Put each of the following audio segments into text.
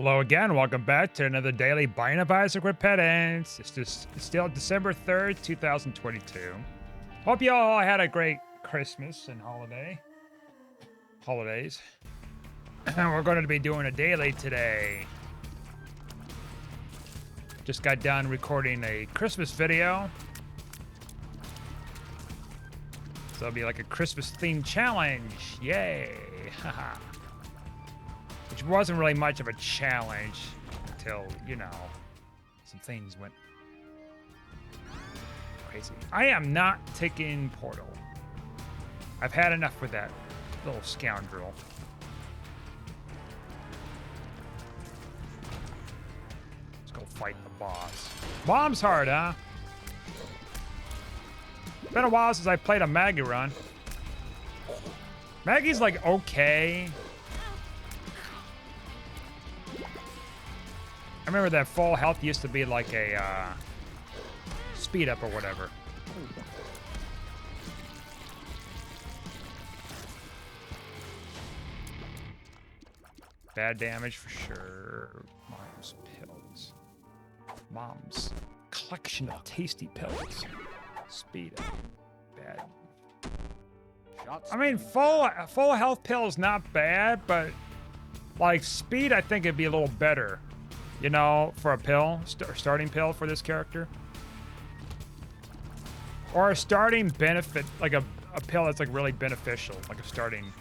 Hello again, welcome back to another daily Buying of Isaac Repentance. It's still December 3rd, 2022. Hope you all had a great Christmas and holidays. And we're going to be doing a daily today. Just got done recording a Christmas video. So it'll be like a Christmas themed challenge. Yay! Haha. Which wasn't really much of a challenge until, you know, some things went crazy. I am not taking Portal. I've had enough with that little scoundrel. Let's go fight the boss. Bomb's hard, huh? Been a while since I played a Maggie run. Maggie's like okay. I remember that full health used to be like a speed up or whatever. Bad damage for sure. Mom's pills. Mom's collection of tasty pills. Speed up. Bad. I mean, full health pill is not bad, but like speed, I think it'd be a little better. You know, for a pill, starting pill for this character. Or a starting benefit, like a pill that's like really beneficial, like a starting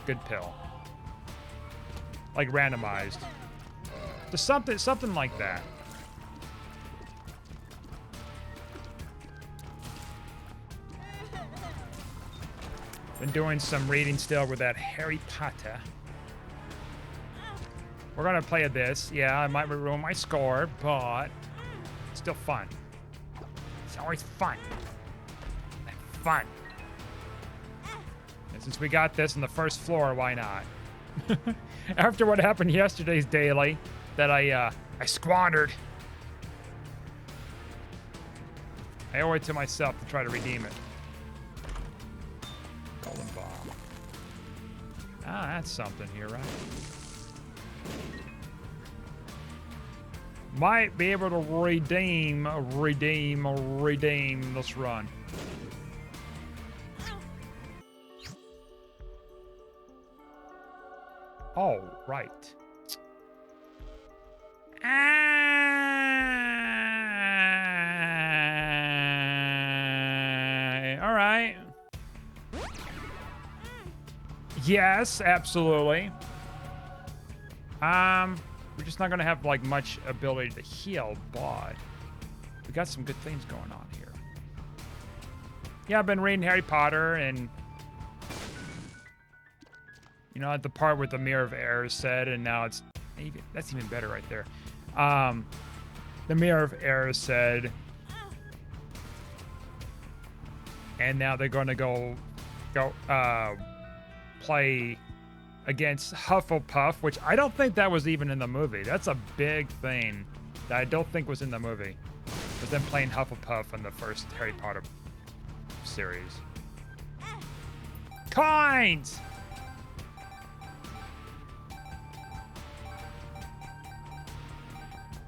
good pill. Like randomized. Just something like that. Been doing some reading still with that Harry Potter. We're gonna play this. Yeah, I might ruin my score, but it's still fun. It's always fun. Fun. And since we got this on the first floor, why not? After what happened yesterday's daily, that I squandered. I owe it to myself to try to redeem it. Golden bomb. Ah, that's something here, right? Might be able to redeem this run. Oh, right. All right. Yes, absolutely. We're just not gonna have like much ability to heal, but we got some good things going on here. Yeah, I've been reading Harry Potter, and you know, at the part where the Mirror of Erised, and now that's even better right there. The Mirror of Erised, and now they're gonna go play against Hufflepuff, which I don't think that was even in the movie. That's a big thing that I don't think was in the movie. Was them playing Hufflepuff in the first Harry Potter series. Coins!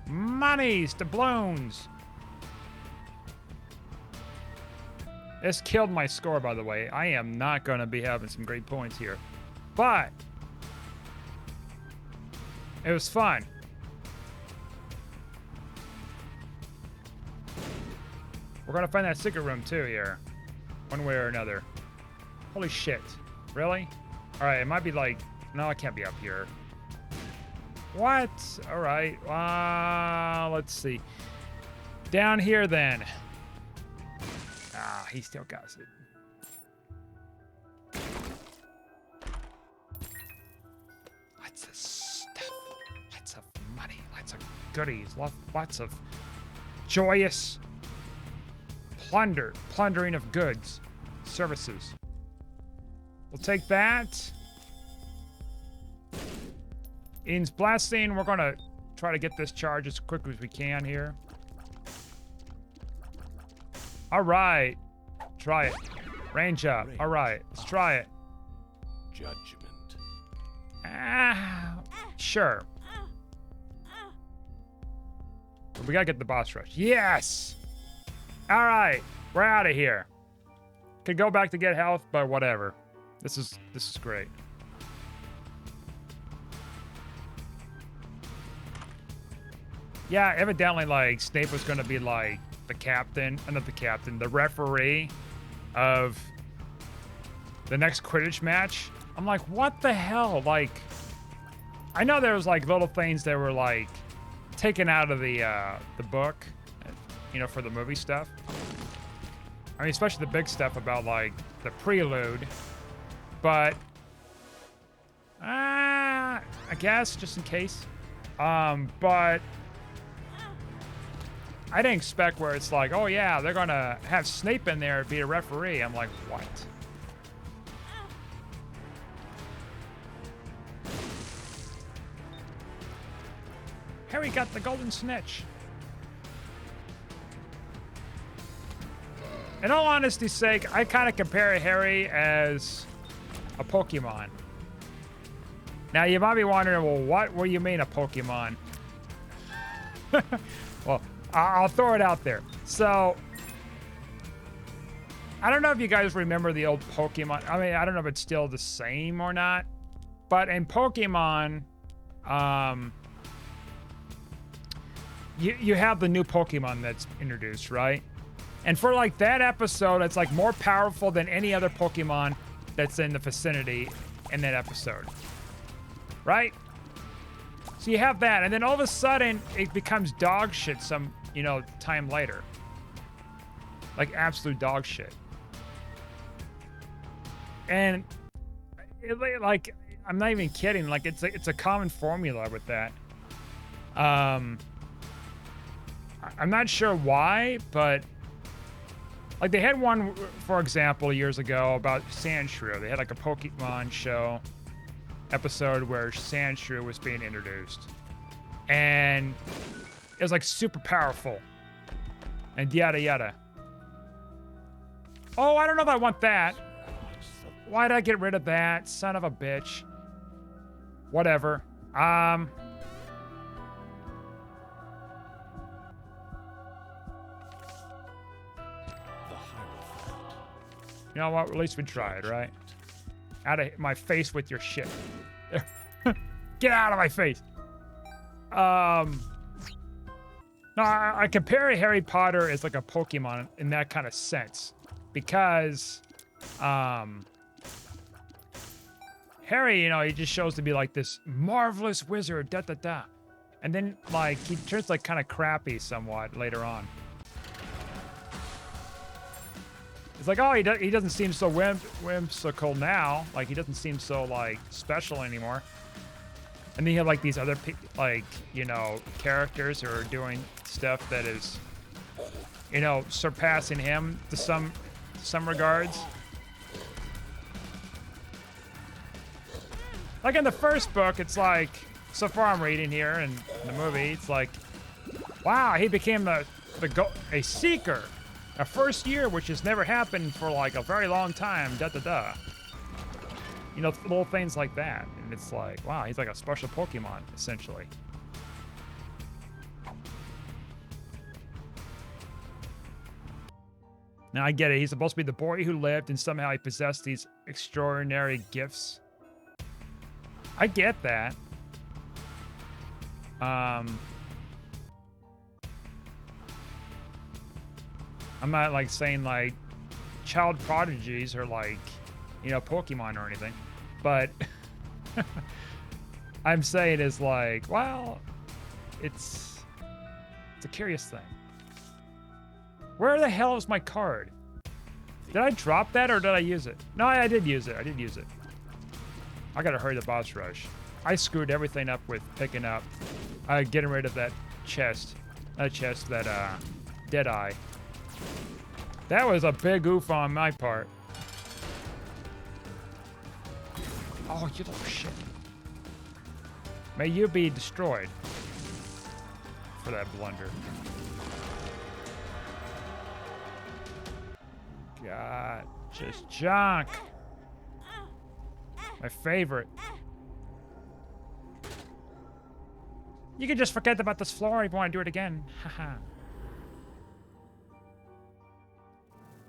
Monies, doubloons! This killed my score, by the way. I am not going to be having some great points here. But it was fun. We're gonna find that secret room too here. One way or another. Holy shit. Really? Alright, it might be like... No, it can't be up here. What? Alright. Let's see. Down here then. Ah, he still got it. Lots of stuff, lots of money, lots of goodies, lots of joyous plundering of goods, services. We'll take that. Ian's blessing. We're gonna try to get this charge as quickly as we can here. All right, try it. Range up. All right, let's try it. Judgment. Sure. We gotta get the boss rush. Yes! Alright, we're out of here. Could go back to get health, but whatever. This is great. Yeah, evidently, like, Snape was gonna be, like, the captain, not the captain, the referee of the next Quidditch match. I'm like, what the hell? Like, I know there was, like, little things that were, like, taken out of the book, you know, for the movie stuff. I mean, especially the big stuff about, like, the prelude. But, I guess, just in case. But I didn't expect where it's like, oh yeah, they're gonna have Snape in there be a referee. I'm like, what? Harry got the golden snitch. In all honesty's sake, I kind of compare Harry as a Pokemon. Now, you might be wondering, well, what do you mean a Pokemon? Well, I'll throw it out there. So, I don't know if you guys remember the old Pokemon. I mean, I don't know if it's still the same or not. But in Pokemon, you have the new Pokemon that's introduced, right? And for like that episode, it's like more powerful than any other Pokemon that's in the vicinity in that episode. Right? So you have that, and then all of a sudden it becomes dog shit some, you know, time later. Like absolute dog shit. And like, I'm not even kidding, like it's a common formula with that. I'm not sure why, but like they had one, for example, years ago about Sandshrew. They had like a Pokemon show episode where Sandshrew was being introduced. And it was like super powerful. And yada yada. Oh, I don't know if I want that. Why'd I get rid of that? Son of a bitch. Whatever. You know what? At least we tried, right? Out of my face with your shit. Get out of my face. No, I compare Harry Potter as like a Pokemon in that kind of sense. Because, Harry, you know, he just shows to be like this marvelous wizard, da-da-da. And then, like, he turns like kind of crappy somewhat later on. It's like, oh, he doesn't seem so whimsical now. Like, he doesn't seem so, like, special anymore. And then you have, like, these other, like, you know, characters who are doing stuff that is, you know, surpassing him to some regards. Like, in the first book, it's like, so far I'm reading here in the movie, it's like, wow, he became a seeker. A first year, which has never happened for like a very long time, da-da-da. You know, little things like that. And it's like, wow, he's like a special Pokemon, essentially. Now, I get it. He's supposed to be the boy who lived, and somehow he possessed these extraordinary gifts. I get that. I'm not like saying like child prodigies are like, you know, Pokemon or anything, but I'm saying is like, well, it's a curious thing. Where the hell is my card? Did I drop that or did I use it? No, I did use it. I did use it. I gotta hurry the boss rush. I screwed everything up with picking up, getting rid of that chest. That chest, that Deadeye. That was a big oof on my part. Oh, you little shit. May you be destroyed for that blunder. God, just junk. My favorite. You can just forget about this floor if you want to do it again. Haha.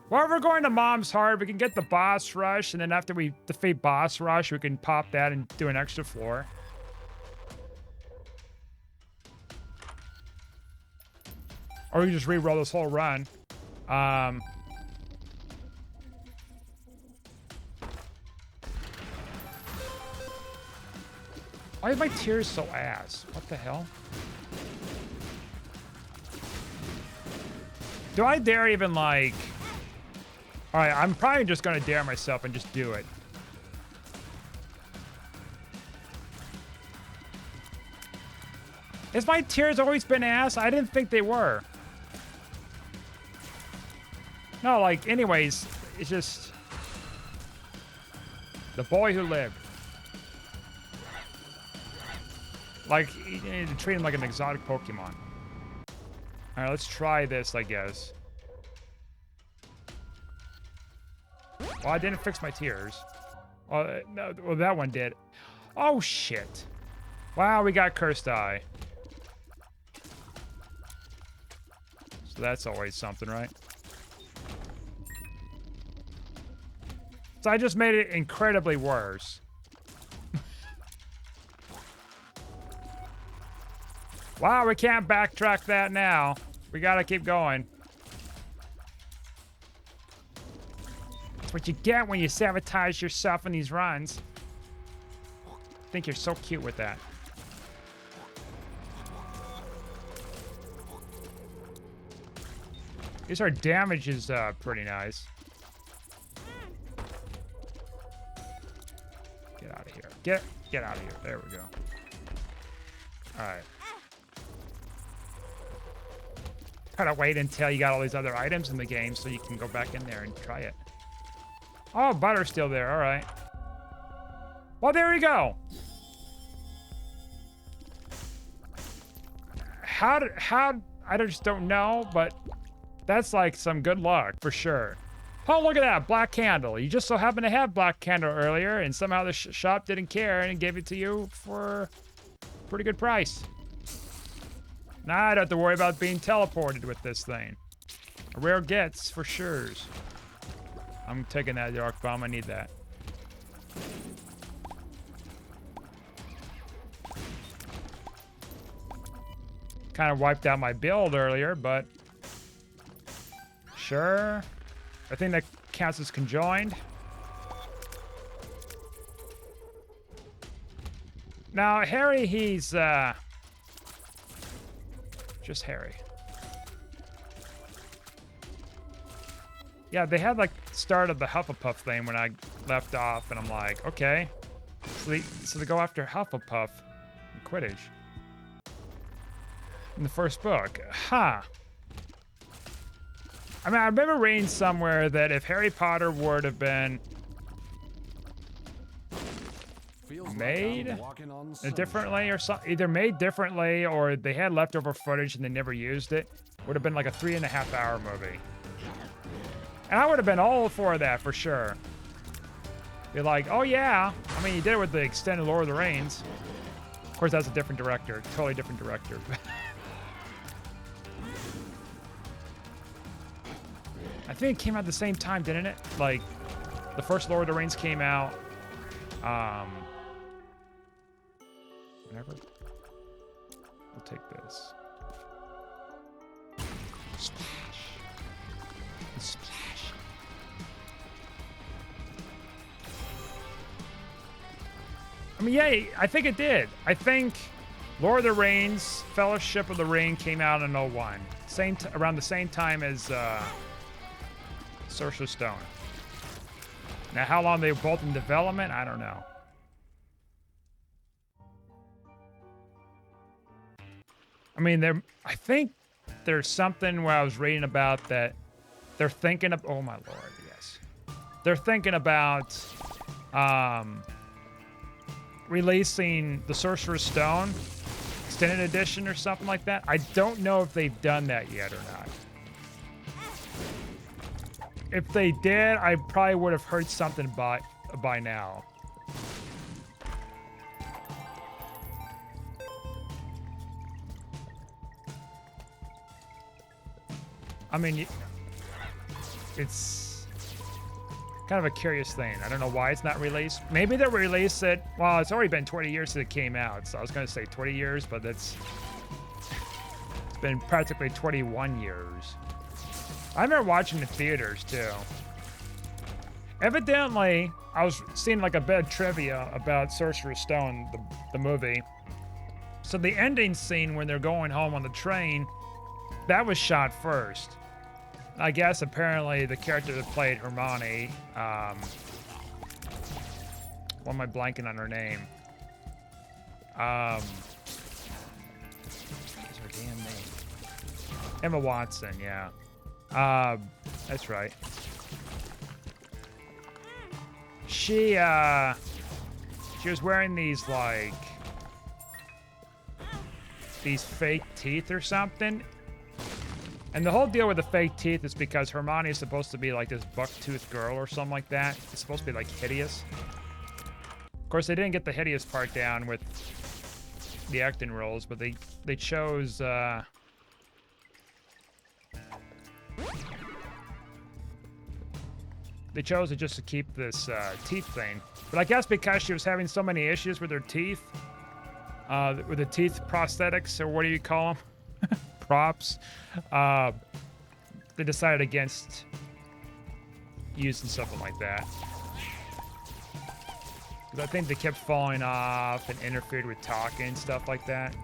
Well, we're going to Mom's Heart. We can get the boss rush, and then after we defeat boss rush, we can pop that and do an extra floor. Or we can just re-roll this whole run. Why are my tears so ass? What the hell? Do I dare even like... Alright, I'm probably just gonna dare myself and just do it. Has my tears always been ass? I didn't think they were. No, like, anyways, it's just... The boy who lived. Like, you need to treat him like an exotic Pokemon. Alright, let's try this, I guess. Well, I didn't fix my tears. Well, no, well, that one did. Oh, shit. Wow, we got Cursed Eye. So that's always something, right? So I just made it incredibly worse. Wow, we can't backtrack that now. We gotta keep going. That's what you get when you sabotage yourself in these runs. I think you're so cute with that. At least our damage is pretty nice. Get out of here. Get out of here. There we go. Alright. Gotta wait until you got all these other items in the game so you can go back in there and try it. Oh, Butter's still there. Alright. Well, there you go. How I just don't know, but that's like some good luck for sure. Oh, look at that, Black Candle. You just so happened to have Black Candle earlier, and somehow the shop didn't care and gave it to you for a pretty good price. Now I don't have to worry about being teleported with this thing. A rare gets for sure. I'm taking that Dark Bomb. I need that. Kind of wiped out my build earlier, but sure. I think that counts as conjoined. Now, Harry, he's just Harry. Yeah, they had like started the Hufflepuff thing when I left off, and I'm like, okay. So they go after Hufflepuff in Quidditch. In the first book. Huh. I mean, I remember reading somewhere that if Harry Potter would have been made differently or something, either made differently or they had leftover footage and they never used it, would have been like a 3.5 hour movie. And I would have been all for that for sure. Be like, oh yeah. I mean, you did it with the extended Lord of the Rings. Of course, that's a different director, totally different director. I think it came out at the same time, didn't it? Like, the first Lord of the Rings came out, whenever. We'll take this. Splash. Splash. I mean, yeah, I think it did. I think Lord of the Rings, Fellowship of the Ring came out in 01. Around the same time as, Sorcerer's Stone. Now, how long they were both in development, I don't know. I mean, I think there's something where I was reading about that they're thinking of, oh my lord, yes. They're thinking about releasing the Sorcerer's Stone extended edition or something like that. I don't know if they've done that yet or not. If they did, I probably would have heard something by now. I mean, it's kind of a curious thing. I don't know why it's not released. Maybe they'll release it. Well, it's already been 20 years since it came out, so I was going to say 20 years, but it's been practically 21 years. I remember watching the theaters too. Evidently, I was seeing like a bit of trivia about Sorcerer's Stone, the movie. So the ending scene when they're going home on the train, that was shot first. I guess apparently the character that played Hermione, why am I blanking on her name? What's her damn name? Emma Watson, yeah. That's right. She was wearing these like these fake teeth or something. And the whole deal with the fake teeth is because Hermione is supposed to be like this buck-toothed girl or something like that. It's supposed to be like hideous. Of course, they didn't get the hideous part down with the acting roles, but they chose they chose it just to keep this teeth thing. But I guess because she was having so many issues with her teeth, with the teeth prosthetics, or what do you call them? Props. They decided against using something like that. Because I think they kept falling off and interfered with talking and stuff like that.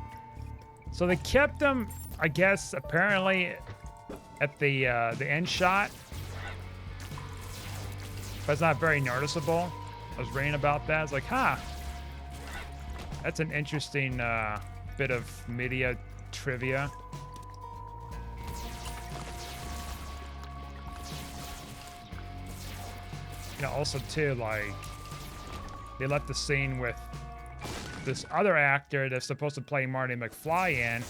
So they kept them, I guess, apparently at the end shot. But it's not very noticeable. I was reading about that. It's like, huh. That's an interesting bit of media trivia. You know, also too, like, they left the scene with this other actor that's supposed to play Marty McFly in.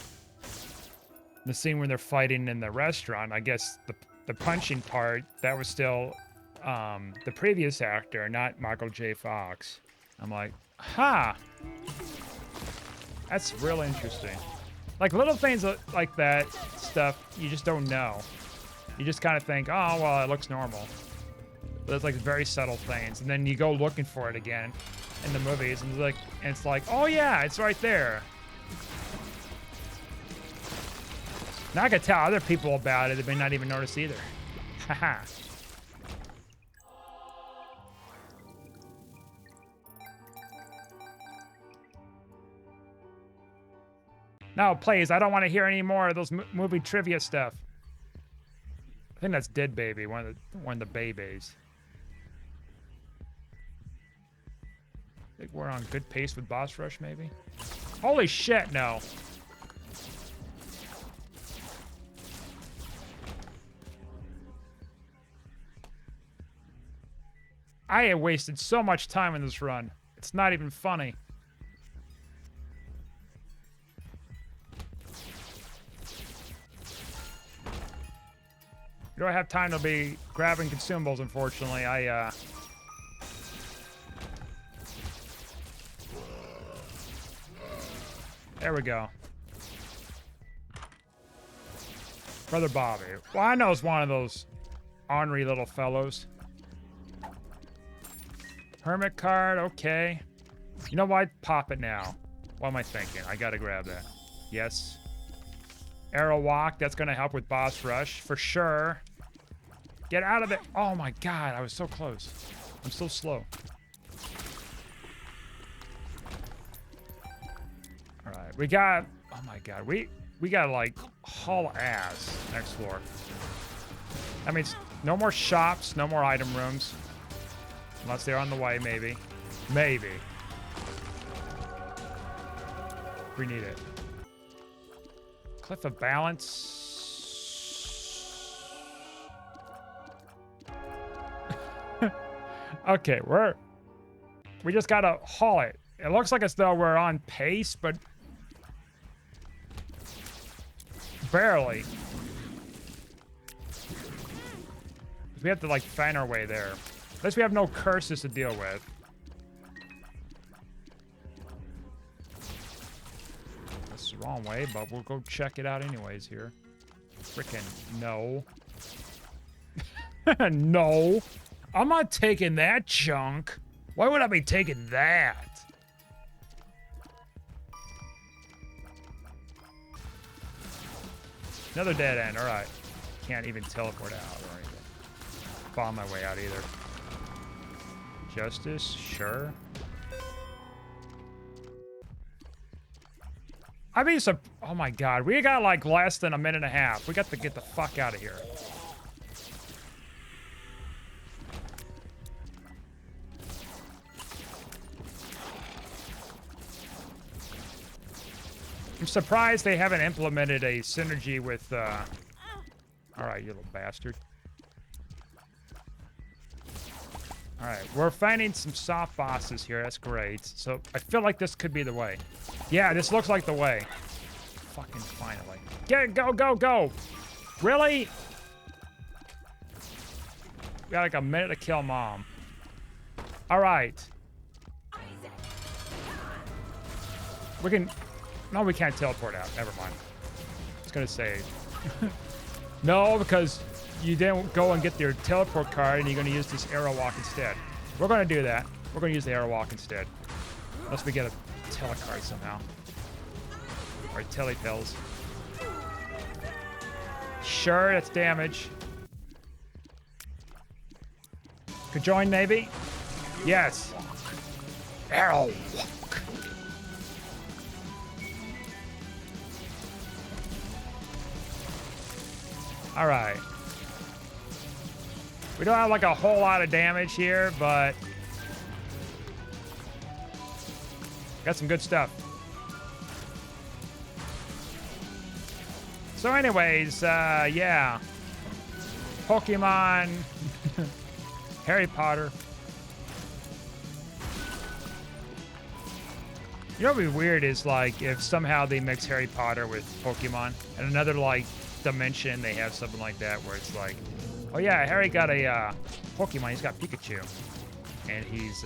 The scene where they're fighting in the restaurant. I guess the punching part, that was still the previous actor, not Michael J. Fox. I'm like, huh. That's real interesting. Like little things like that stuff, you just don't know. You just kind of think, oh, well, it looks normal. But it's like very subtle things. And then you go looking for it again in the movies, and it's like, oh yeah, it's right there. Now I can tell other people about it, they may not even notice either. Haha. No, please, I don't want to hear any more of those movie trivia stuff. I think that's Dead Baby, one of the babies. I think we're on good pace with Boss Rush, maybe? Holy shit, no. I have wasted so much time in this run. It's not even funny. You don't have time to be grabbing consumables, unfortunately. There we go. Brother Bobby. Well, I know it's one of those ornery little fellows. Hermit card, okay. You know what? Pop it now. What am I thinking? I gotta grab that. Yes. Arrow walk, that's gonna help with boss rush, for sure. Get out of it. Oh my god, I was so close. I'm so slow. Alright, we got, oh my god, we got like haul ass next floor. That means no more shops, no more item rooms. Unless they're on the way, maybe. Maybe. We need it. Cliff of Balance. Okay, we just gotta haul it. It looks like as though we're on pace, but barely. We have to like find our way there. At least we have no curses to deal with. That's the wrong way, but we'll go check it out anyways here. Frickin' no. No. I'm not taking that chunk. Why would I be taking that? Another dead end. All right. Can't even teleport out or anything. Fall my way out either. Justice? Sure. I mean, oh my god. We got like less than a minute and a half. We got to get the fuck out of here. I'm surprised they haven't implemented a synergy with, Alright, you little bastard. Alright, we're finding some soft bosses here. That's great. So, I feel like this could be the way. Yeah, this looks like the way. Fucking finally. Get it, go, go, go! Really? We got like a minute to kill Mom. Alright. We can... No, we can't teleport out. Never mind. I was gonna say... No, because you didn't go and get your teleport card and you're gonna use this arrow walk instead. We're gonna do that. We're gonna use the arrow walk instead. Unless we get a telecard somehow. Or telepills. Sure, that's damage. Could join maybe? Yes. Arrow walk. All right. We don't have like a whole lot of damage here, but got some good stuff. So anyways, yeah. Pokemon, Harry Potter. You know what would be weird is like if somehow they mix Harry Potter with Pokemon and another like dimension they have something like that where it's like, oh yeah, Harry got a Pokemon, he's got Pikachu, and he's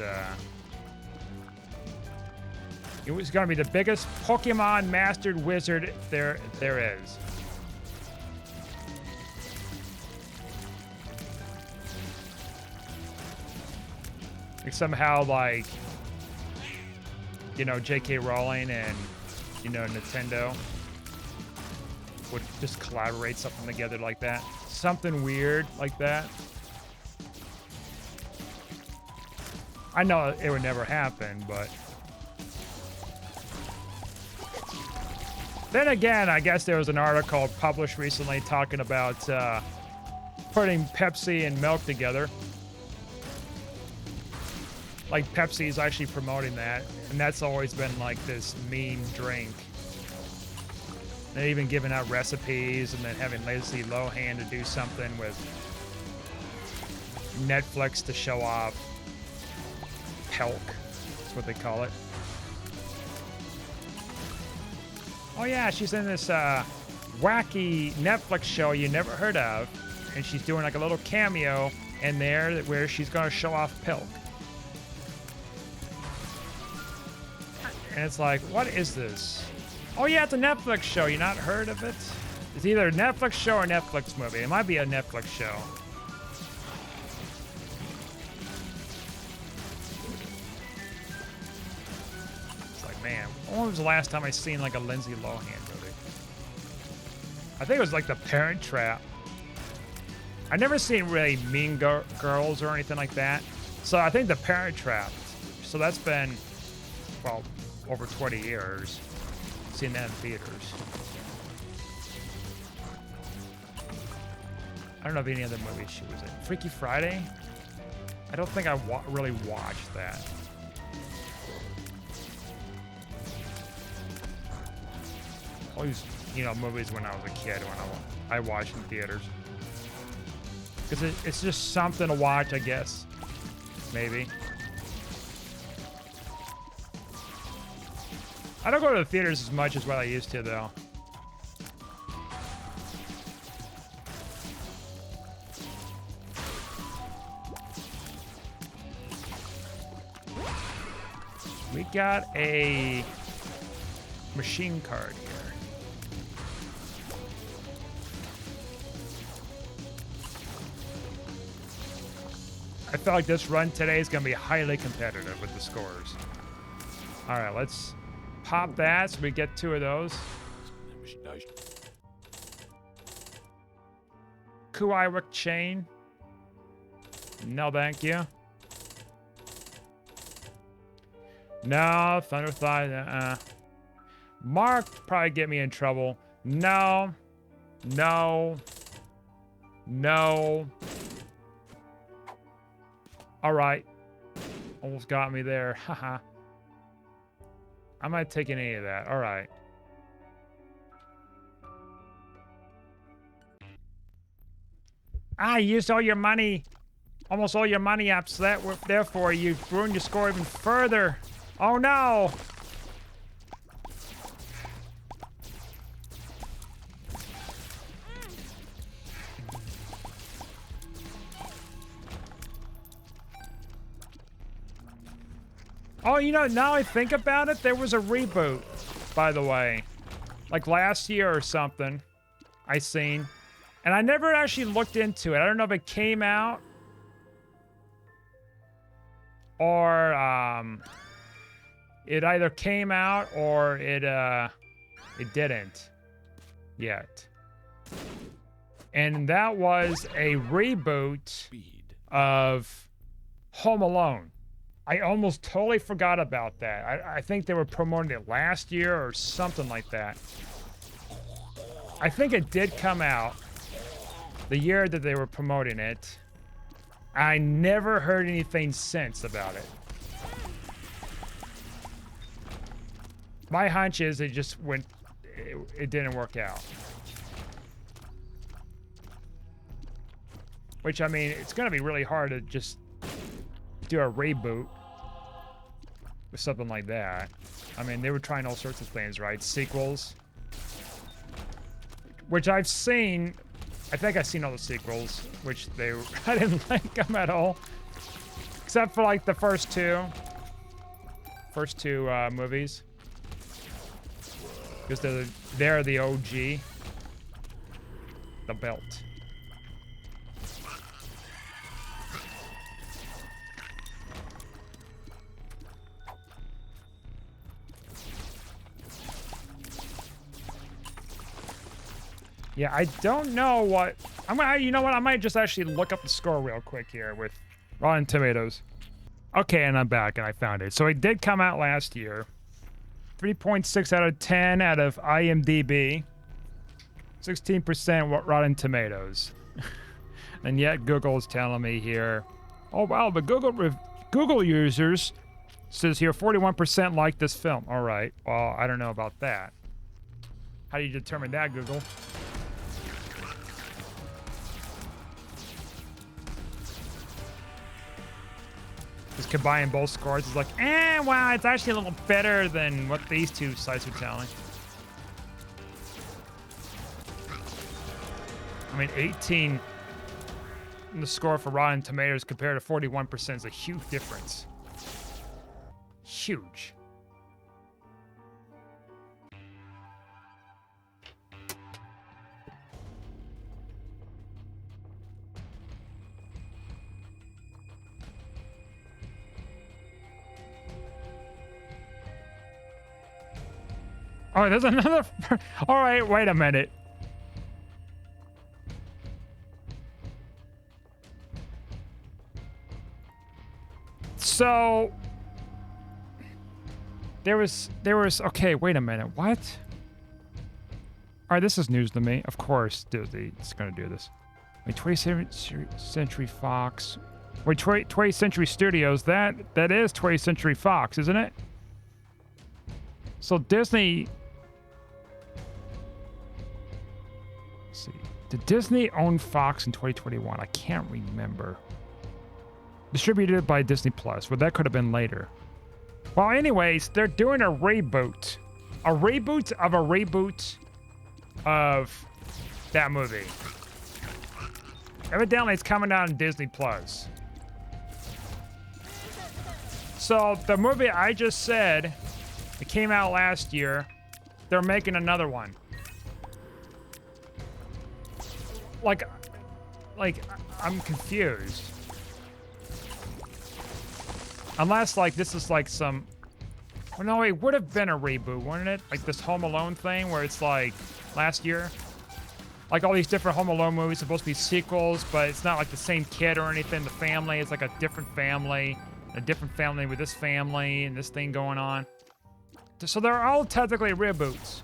gonna be the biggest Pokemon mastered wizard there is. Like somehow like, you know, J.K. Rowling and, you know, Nintendo would just collaborate something together like that. Something weird like that. I know it would never happen, but... Then again, I guess there was an article published recently talking about putting Pepsi and milk together. Like Pepsi's actually promoting that, and that's always been like this meme drink. They're even giving out recipes and then having Lindsay Lohan to do something with Netflix to show off Pelk. That's what they call it. Oh yeah, she's in this wacky Netflix show you never heard of. And she's doing like a little cameo in there where she's going to show off Pelk. And it's like, what is this? Oh yeah, it's a Netflix show. You not heard of it? It's either a Netflix show or a Netflix movie. It might be a Netflix show. It's like, man, when was the last time I seen like a Lindsay Lohan movie? I think it was like The Parent Trap. I never seen really Mean Girls or anything like that. So I think The Parent Trap. So that's been, well, over 20 years. Seen that in theaters. I don't know if any other movies she was in. Freaky Friday? I don't think I really watched that. All these, you know, movies when I was a kid when I watched in theaters. Because it's just something to watch, I guess. Maybe. I don't go to the theaters as much as what I used to, though. We got a machine card here. feel like this run today is going to be highly competitive with the scores. All right, let's pop that so we get 2 of those. Kuiwick chain. No, thank you. No, Thunder Thigh. Mark probably get me in trouble. No. No. No. All right. Almost got me there. Haha. I'm not taking any of that. All right. Ah, you used all your money. Almost all your money up, so therefore you ruined your score even further. Oh no! Oh, you know, now I think about it, there was a reboot, by the way. Like last year or something, I seen. And I never actually looked into it. I don't know if it came out or it either came out or it didn't yet. And that was a reboot of Home Alone. I almost totally forgot about that. I think they were promoting it last year or something like that. I think it did come out the year that they were promoting it. I never heard anything since about it. My hunch is it just went, it didn't work out. Which, I mean, it's gonna be really hard to just do a reboot with something like that. I mean, they were trying all sorts of things, right? Sequels. Which I've seen. I think I've seen all the sequels, which I didn't like them at all. Except for like the first two movies. Because they're the OG. The belt. Yeah, I don't know what... you know what? I might just actually look up the score real quick here with Rotten Tomatoes. Okay, and I'm back, and I found it. So it did come out last year. 3.6 out of 10 out of IMDb. 16% Rotten Tomatoes. And yet Google is telling me here... Oh, wow, the Google users says here 41% like this film. All right, well, I don't know about that. How do you determine that, Google? Just combining both scores is like, wow, it's actually a little better than what these two sites are telling. I mean, 18 in the score for Rotten Tomatoes compared to 41% is a huge difference. Huge. Oh, there's another... All right, wait a minute. So... There was... Okay, wait a minute. What? All right, this is news to me. Of course, Disney is going to do this. Wait, 20th Century Fox... Wait, 20th Century Studios, that is 20th Century Fox, isn't it? So Disney... Let's see. Did Disney own Fox in 2021? I can't remember. Distributed by Disney Plus. Well, that could have been later. Well, anyways, they're doing a reboot. A reboot of a reboot of that movie. Evidently, it's coming out on Disney Plus. So, the movie I just said, it came out last year. They're making another one. Like, I'm confused. Unless, like, this is like some... Well, no, it would have been a reboot, wouldn't it? Like this Home Alone thing where it's like last year. Like all these different Home Alone movies supposed to be sequels, but it's not like the same kid or anything. The family is like a different family with this family and this thing going on. So they're all technically reboots,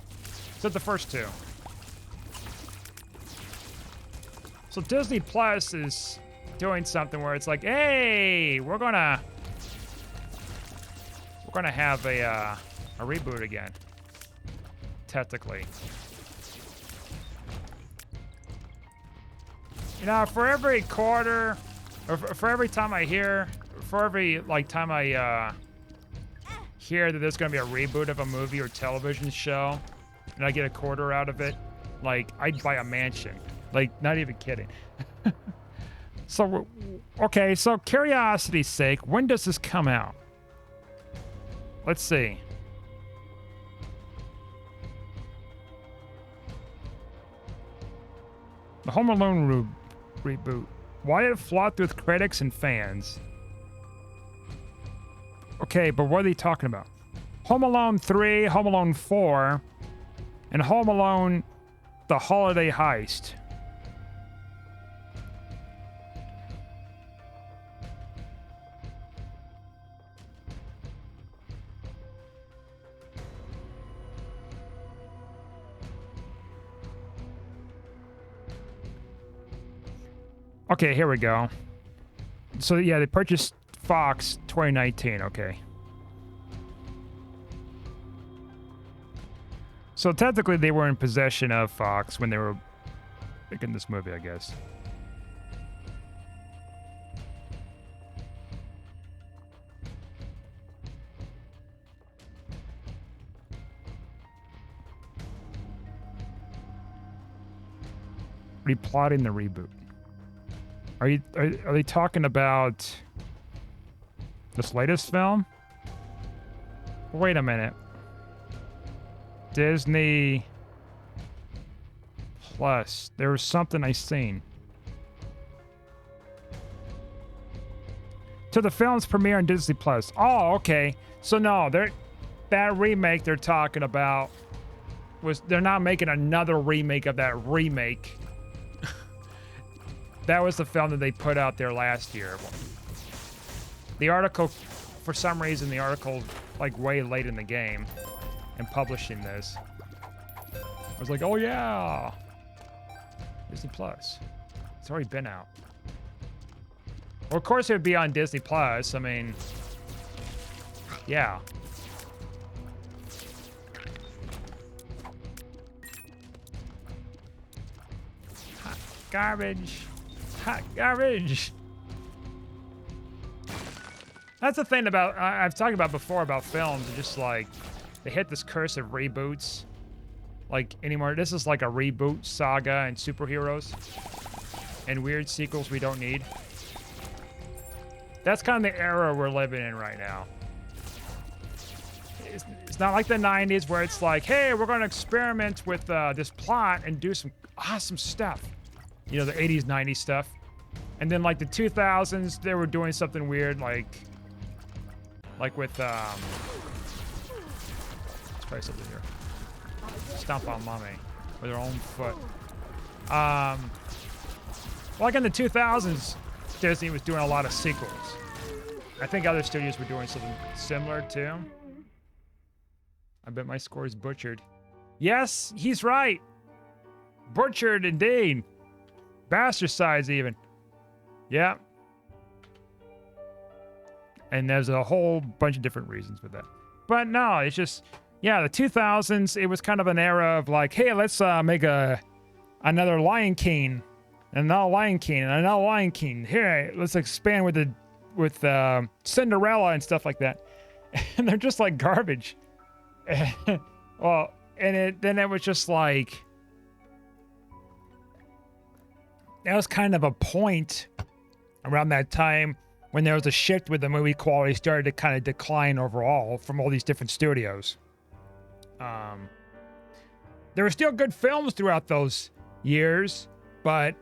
except the first two. So Disney Plus is doing something where it's like, hey, we're gonna have a reboot again, technically. You know, for every quarter, or for every time I hear, for every like time I hear that there's gonna be a reboot of a movie or television show, and I get a quarter out of it, like I'd buy a mansion. Like, not even kidding. So, okay, so curiosity's sake, when does this come out? Let's see. The Home Alone reboot. Why did it flop with critics and fans? Okay, but what are they talking about? Home Alone 3, Home Alone 4, and Home Alone The Holiday Heist. Okay, here we go. So yeah, they purchased Fox 2019, okay. So technically they were in possession of Fox when they were making this movie, I guess. Replotting the reboot. Are they talking about this latest film? Wait a minute. Disney Plus. There was something I seen. To the film's premiere on Disney Plus. Oh, okay. So no, that remake they're talking about they're not making another remake of that remake. That was the film that they put out there last year. The article, for some reason, the article, like, way late in the game in publishing this. I was like, oh, yeah. Disney Plus. It's already been out. Well, of course it would be on Disney Plus. I mean, yeah. Hot garbage. Hot garbage. That's the thing about I've talked about before about films. Just like they hit this curse of reboots. Like anymore, this is like a reboot saga and superheroes and weird sequels we don't need. That's kind of the era we're living in right now. It's not like the 90s where it's like, hey, we're going to experiment with this plot and do some awesome stuff. You know, the 80s, 90s stuff. And then like the 2000s, they were doing something weird, like with, let's try something here. Stomp on mommy with her own foot. Like in the 2000s, Disney was doing a lot of sequels. I think other studios were doing something similar too. I bet my score is butchered. Yes, he's right. Butchered indeed. Bastardized even. Yeah. And there's a whole bunch of different reasons for that. But no, it's just, yeah, the 2000s, it was kind of an era of like, hey, let's make another Lion King, and another Lion King, and another Lion King. Here, let's expand with Cinderella and stuff like that. And they're just like garbage. Well, and then it was just like, that was kind of a point around that time when there was a shift with the movie quality started to kind of decline overall from all these different studios. There were still good films throughout those years, but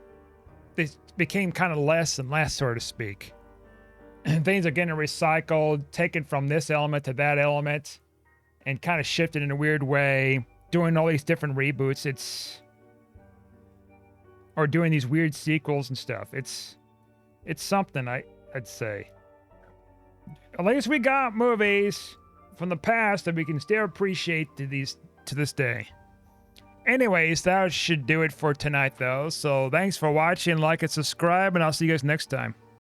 they became kind of less and less, so to speak. things are getting recycled, taken from this element to that element, and kind of shifted in a weird way, doing all these different reboots. Or doing these weird sequels and stuff. It's something, I'd say. At least we got movies from the past that we can still appreciate to this day. Anyways, that should do it for tonight, though. So thanks for watching, like and subscribe, and I'll see you guys next time.